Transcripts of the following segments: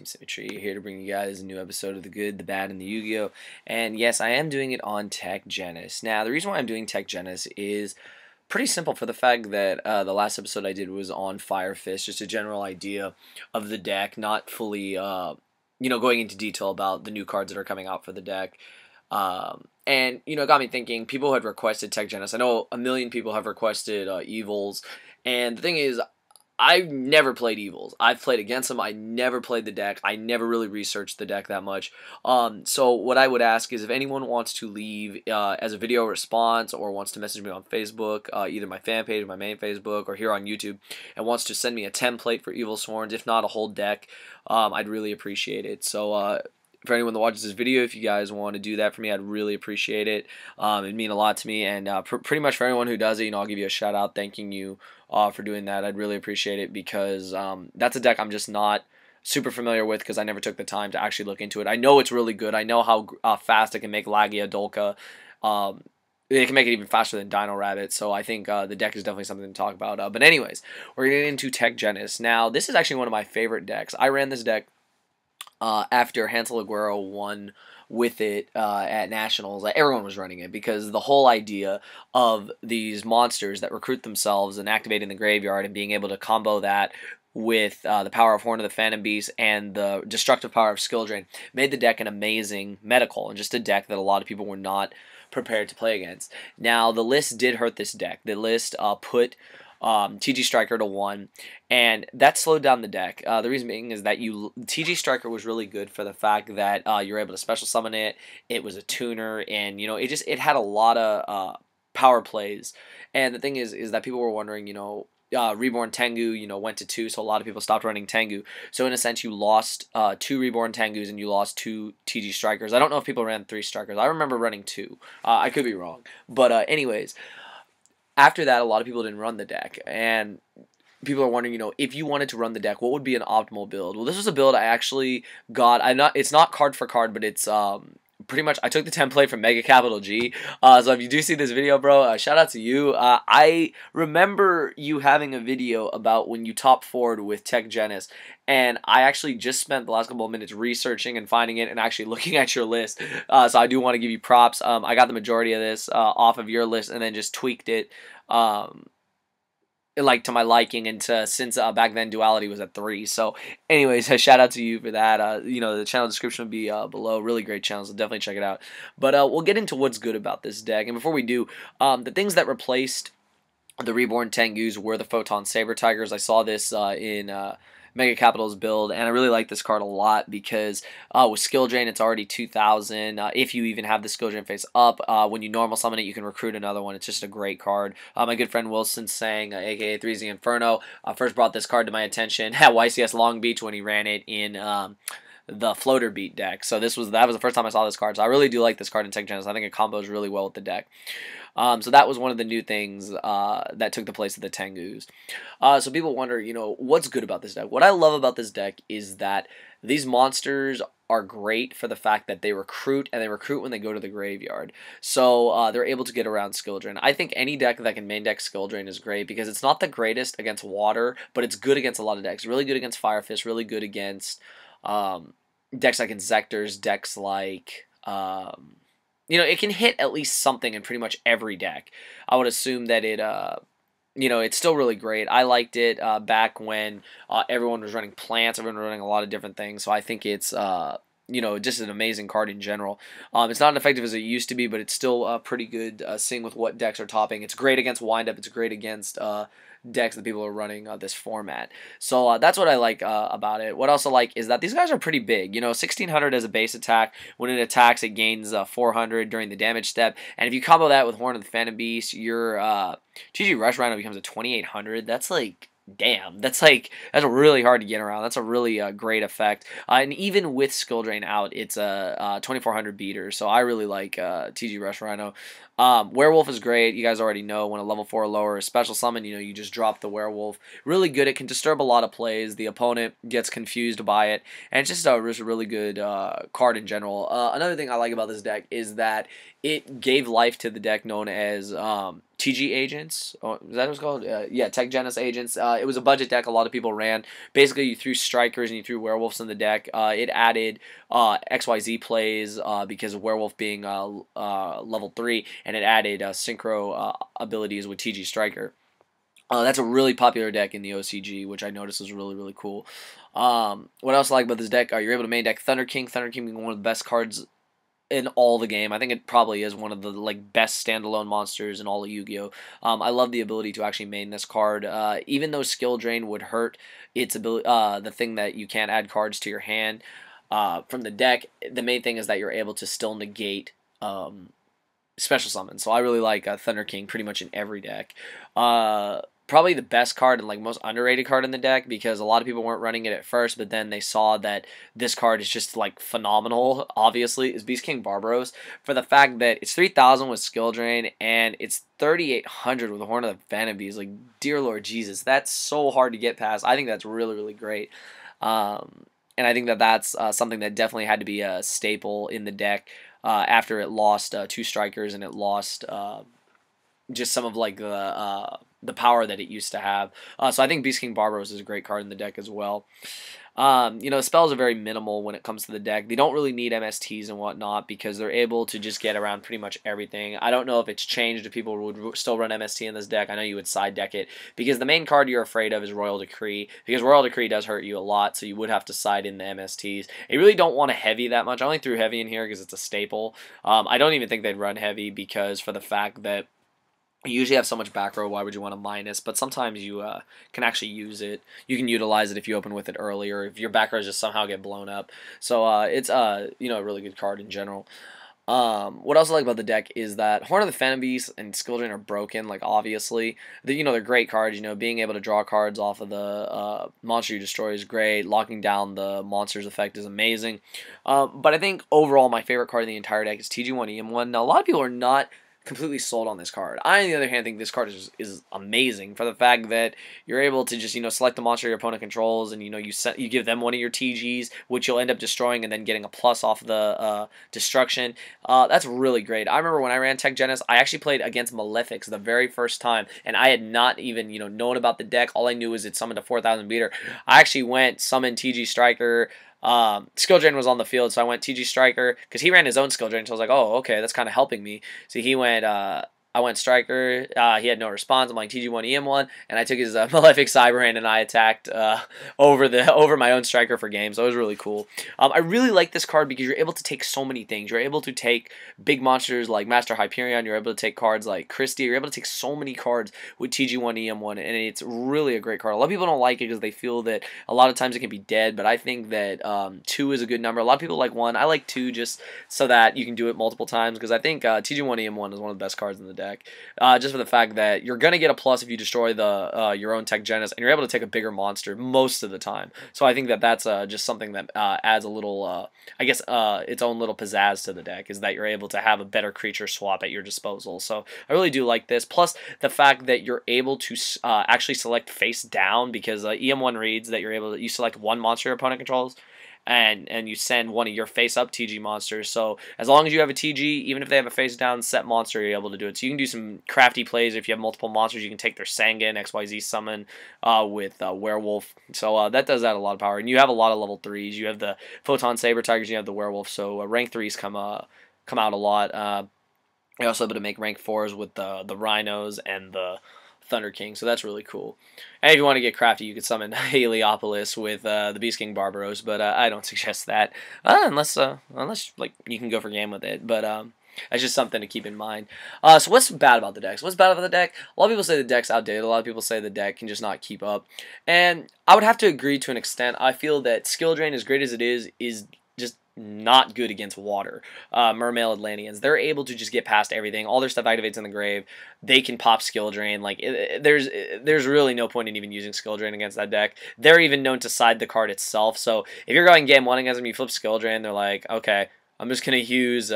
SlimXTeamSymmetry, here to bring you guys a new episode of the good, the bad, and the Yu-Gi-Oh! And yes, I am doing it on Tech Genus. Now, the reason why I'm doing Tech Genus is pretty simple for the fact that the last episode I did was on Fire Fist, just a general idea of the deck, not fully, going into detail about the new cards that are coming out for the deck. And, it got me thinking, people had requested Tech Genus. I know a million people have requested Evils, and the thing is, I've never played Evils. I've played against them. I never played the deck. I never really researched the deck that much. So what I would ask is if anyone wants to leave as a video response or wants to message me on Facebook, either my fan page, my main Facebook, or here on YouTube, and wants to send me a template for Evil Sworns, if not a whole deck, I'd really appreciate it. So for anyone that watches this video, if you guys want to do that for me, I'd really appreciate it. It'd mean a lot to me, and pretty much for anyone who does it, I'll give you a shout out thanking you for doing that. I'd really appreciate it because that's a deck I'm just not super familiar with because I never took the time to actually look into it. I know it's really good. I know how fast it can make Lagia Dolka. It can make it even faster than Dino Rabbit, so I think the deck is definitely something to talk about. But anyways, we're getting into Tech Genus. Now, this is actually one of my favorite decks. I ran this deck after Hansel Aguero won with it at Nationals. Everyone was running it because the whole idea of these monsters that recruit themselves and activate in the graveyard and being able to combo that with the power of Horn of the Phantom Beast and the destructive power of Skill Drain made the deck an amazing medical and just a deck that a lot of people were not prepared to play against. Now, the list did hurt this deck. The list put TG Striker to 1, and that slowed down the deck. The reason being is that TG Striker was really good for the fact that you're able to special summon it. It was a tuner, and it had a lot of power plays. And the thing is that people were wondering, Reborn Tengu, went to 2, so a lot of people stopped running Tengu. So in a sense, you lost 2 Reborn Tengus and you lost 2 TG Strikers. I don't know if people ran 3 Strikers. I remember running 2. I could be wrong, but anyways. After that, a lot of people didn't run the deck, and people are wondering, if you wanted to run the deck, what would be an optimal build? Well, this was a build I actually got. It's not card for card, but it's pretty much I took the template from Mega Capital G. So if you do see this video, bro, shout out to you. I remember you having a video about when you top forward with Tech Genus, and I actually just spent the last couple of minutes researching and finding it and actually looking at your list. So I do want to give you props. I got the majority of this off of your list and then just tweaked it like to my liking, and since back then Duality was at 3. So anyways, shout out to you for that. The channel description will be below. Really great channel, so definitely check it out. But we'll get into what's good about this deck, and before we do, the things that replaced the Reborn Tengus were the Photon Saber Tigers. I saw this in Mega Capital's build, and I really like this card a lot because with Skill Drain, it's already 2,000. If you even have the Skill Drain face up, when you normal summon it, you can recruit another one. It's just a great card. My good friend Wilson Sang, aka 3Z Inferno, first brought this card to my attention at YCS Long Beach when he ran it in the Floater Beat deck. So that was the first time I saw this card. So I really do like this card in Tech Genus. I think it combos really well with the deck. So that was one of the new things that took the place of the Tengus. So people wonder, what's good about this deck? What I love about this deck is that these monsters are great for the fact that they recruit, and they recruit when they go to the graveyard. So they're able to get around Skill Drain. I think any deck that can main deck Skill Drain is great because it's not the greatest against water, but it's good against a lot of decks. Really good against Fire Fist, really good against decks like Insectors, decks like it can hit at least something in pretty much every deck. I would assume that it's still really great. I liked it back when everyone was running plants, everyone was running a lot of different things, so I think it's just an amazing card in general. It's not as effective as it used to be, but it's still pretty good seeing with what decks are topping. It's great against windup, it's great against decks that people are running this format. So that's what I like about it. What I also like is that these guys are pretty big. 1600 as a base attack. When it attacks, it gains 400 during the damage step. And if you combo that with Horn of the Phantom Beast, your TG Rush Rhino becomes a 2800. That's like, damn, that's really hard to get around. That's a really great effect. And even with Skill Drain out, it's a 2400 beater. So I really like TG Rush Rhino. Werewolf is great. You guys already know when a level 4 or lower is special summon, you just drop the Werewolf. Really good. It can disturb a lot of plays. The opponent gets confused by it, and it's just a really good card in general. Another thing I like about this deck is that it gave life to the deck known as TG agents. Oh, is that what it's called? Yeah, Tech Genus agents. It was a budget deck a lot of people ran. Basically, you threw strikers and you threw werewolves in the deck. It added XYZ plays because of werewolf being level 3, and it added synchro abilities with TG striker. That's a really popular deck in the OCG, which I noticed was really cool. What else I like about this deck? You're able to main deck Thunder King. Thunder King being one of the best cards in all the game. I think it probably is one of the best standalone monsters in all of Yu-Gi-Oh. I love the ability to actually main this card. Even though skill drain would hurt its ability, the thing that you can't add cards to your hand from the deck, the main thing is that you're able to still negate special summon. So I really like Thunder King pretty much in every deck. Probably the best card and most underrated card in the deck, because a lot of people weren't running it at first, but then they saw that this card is just phenomenal. Obviously, is Beast King Barbaros, for the fact that it's 3,000 with skill drain and it's 3,800 with the Horn of the Phantom Beast. Dear Lord Jesus, that's so hard to get past. I think that's really great. And I think that that's something that definitely had to be a staple in the deck after it lost 2 strikers and it lost just some of the power that it used to have. So I think Beast King Barbaros is a great card in the deck as well. The spells are very minimal when it comes to the deck. They don't really need MSTs and whatnot because they're able to just get around pretty much everything. I don't know if it's changed, if people would still run MST in this deck. I know you would side deck it because the main card you're afraid of is Royal Decree, because Royal Decree does hurt you a lot, so you would have to side in the MSTs. You really don't want a heavy that much. I only threw heavy in here because it's a staple. I don't even think they'd run heavy because for the fact that you usually have so much back row, why would you want a minus? But sometimes you can actually use it. You can utilize it if you open with it earlier, if your back rows just somehow get blown up. So it's a really good card in general. What else I like about the deck is that Horn of the Phantom Beast and Skill Drain are broken. Obviously, they're great cards. Being able to draw cards off of the monster you destroy is great. Locking down the monster's effect is amazing. But I think overall my favorite card in the entire deck is TG1EM1. Now a lot of people are not completely sold on this card. I, on the other hand, think this card is amazing for the fact that you're able to just select the monster your opponent controls, and you give them one of your TGs, which you'll end up destroying and then getting a plus off the destruction. That's really great. I remember when I ran Tech Genus, I actually played against Malefics the very first time, and I had not even known about the deck. All I knew was it summoned a 4,000 beater. I actually went summon TG Striker. Skill Drain was on the field, so I went TG Striker because he ran his own Skill Drain, so I was like, oh, okay, that's kind of helping me. So he went, I went Striker, he had no response. I'm like TG1EM1, and I took his Malefic Cyberhand and I attacked over my own Striker for game, so it was really cool. I really like this card because you're able to take so many things. You're able to take big monsters like Master Hyperion, you're able to take cards like Christie, you're able to take so many cards with TG1EM1, and it's really a great card. A lot of people don't like it because they feel that a lot of times it can be dead, but I think that 2 is a good number. A lot of people like 1. I like 2 just so that you can do it multiple times, because I think TG1EM1 is one of the best cards in the deck. Just for the fact that you're going to get a plus if you destroy the your own Tech Genus, and you're able to take a bigger monster most of the time. So I think that that's just something that adds a little, I guess, its own little pizzazz to the deck, is that you're able to have a better creature swap at your disposal. So I really do like this. Plus the fact that you're able to actually select face down, because EM1 reads that you select one monster your opponent controls, and you send one of your face-up TG monsters. So as long as you have a TG, even if they have a face-down set monster, you're able to do it. So you can do some crafty plays. If you have multiple monsters, you can take their Sangan, XYZ summon with Werewolf. So that does add a lot of power. And you have a lot of level 3s. You have the Photon Saber Tigers, you have the Werewolf. So rank 3s come out a lot. You're also able to make rank 4s with the Rhinos and the Thunder King, so that's really cool. And if you want to get crafty, you could summon Heliopolis with the Beast King Barbaros, but I don't suggest that unless you can go for game with it. But that's just something to keep in mind. So what's bad about the decks? What's bad about the deck? A lot of people say the deck's outdated. A lot of people say the deck can just not keep up, and I would have to agree to an extent. I feel that Skill Drain, as great as it is just not good against water. Mermail Atlanteans, they're able to just get past everything. All their stuff activates in the grave. They can pop Skill Drain. There's really no point in even using Skill Drain against that deck. They're even known to side the card itself. So if you're going game 1 against them, you flip Skill Drain, they're like, okay, I'm just gonna use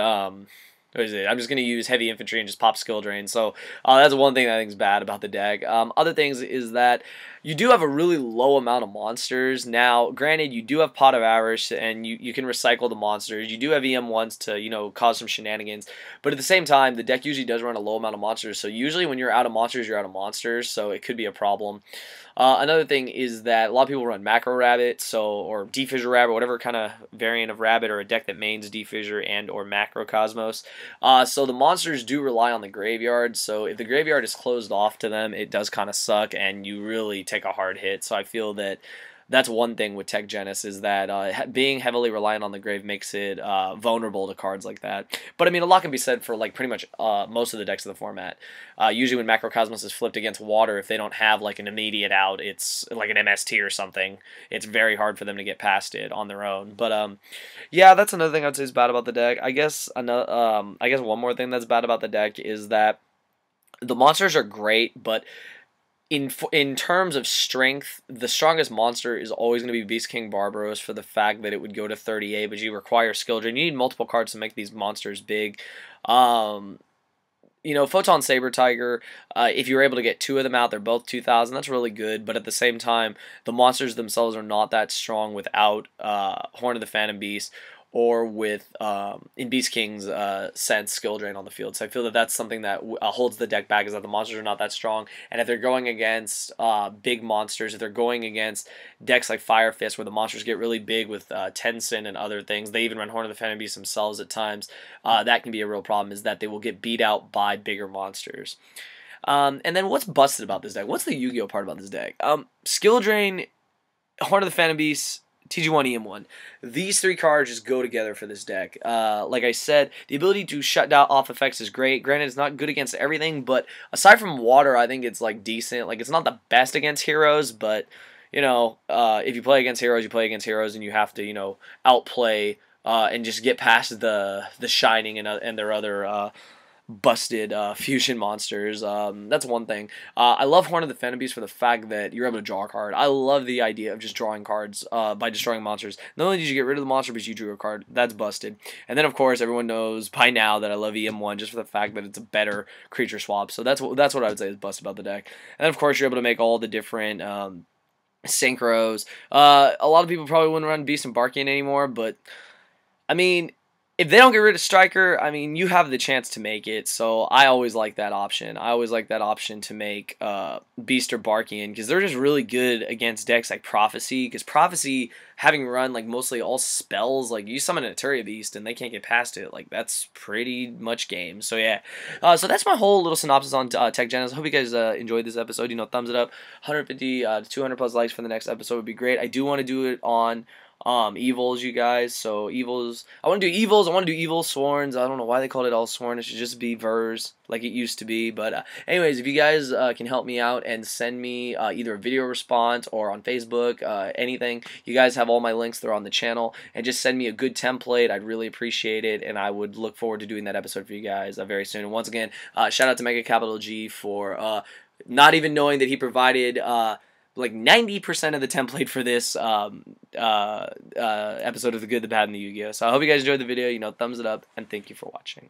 What is it? I'm just going to use heavy infantry and just pop skill drain. So that's one thing that I think is bad about the deck. Other things is that you do have a really low amount of monsters. Now, granted, you do have Pot of Avarice, and you can recycle the monsters. You do have EM1s to, you know, cause some shenanigans. But at the same time, the deck usually does run a low amount of monsters. So usually when you're out of monsters, you're out of monsters. So it could be a problem. Another thing is that a lot of people run Macro Rabbit, or Defissure Rabbit, whatever kind of variant of Rabbit, or a deck that mains Defissure and or Macro Cosmos. So the monsters do rely on the graveyard, so if the graveyard is closed off to them, it does kind of suck, and you really take a hard hit. So I feel that that's one thing with Tech Genus, is that being heavily reliant on the grave makes it vulnerable to cards like that. But I mean, a lot can be said for like pretty much most of the decks of the format. Usually when Macrocosmos is flipped against water, if they don't have like an immediate out, it's like an MST or something. It's very hard for them to get past it on their own. But yeah, that's another thing I'd say is bad about the deck. I guess one more thing that's bad about the deck is that the monsters are great, but in terms of strength, the strongest monster is always going to be Beast King Barbaros, for the fact that it would go to 38, but you require skill drain. You need multiple cards to make these monsters big. You know, Photon Saber Tiger, if you're able to get 2 of them out, they're both 2,000. That's really good, but at the same time, the monsters themselves are not that strong without Horn of the Phantom Beast, or with, in Beast King's sense, skill drain on the field. So I feel that that's something that holds the deck back, is that the monsters are not that strong. And if they're going against big monsters, if they're going against decks like Fire Fist, where the monsters get really big with Tensin and other things, they even run Horn of the Phantom Beast themselves at times, that can be a real problem, is that they will get beat out by bigger monsters. And then what's busted about this deck? What's the Yu-Gi-Oh part about this deck? Skill drain, Horn of the Phantom Beast, TG1, EM1. These 3 cards just go together for this deck. Like I said, the ability to shut down off effects is great. Granted, it's not good against everything, but aside from water, I think it's like decent. Like, it's not the best against heroes, but you know, if you play against heroes, you play against heroes, and you have to, you know, outplay and just get past the Shining and their other busted fusion monsters. That's one thing. I love Horn of the Phantom Beast for the fact that you're able to draw a card. I love the idea of just drawing cards by destroying monsters. Not only did you get rid of the monster, but you drew a card. That's busted. And then, of course, everyone knows by now that I love EM1 just for the fact that it's a better creature swap. So that's what I would say is busted about the deck. And then, of course, you're able to make all the different synchros. A lot of people probably wouldn't run Beast and Barkian anymore, but I mean, if they don't get rid of Striker, I mean, you have the chance to make it, so I always like that option. I always like that option to make Beast or Barkian, because they're just really good against decks like Prophecy, because Prophecy, having run like mostly all spells, like you summon an Eteria Beast and they can't get past it, like that's pretty much game. So yeah, so that's my whole little synopsis on Tech Genus. I hope you guys enjoyed this episode. You know, thumbs it up, 150 to 200 plus likes for the next episode would be great. I do want to do it on evils, you guys. So evils, I want to do evils. I want to do evil sworns. I don't know why they called it all sworn. It should just be vers like it used to be. But anyways, if you guys can help me out and send me either a video response or on Facebook, anything, you guys have all my links. They're on the channel, and just send me a good template. I'd really appreciate it, and I would look forward to doing that episode for you guys very soon. And once again, shout out to Mega Capital G for not even knowing that he provided like 90% of the template for this episode of The Good, the Bad, and the Yu-Gi-Oh! So I hope you guys enjoyed the video. You know, thumbs it up, and thank you for watching.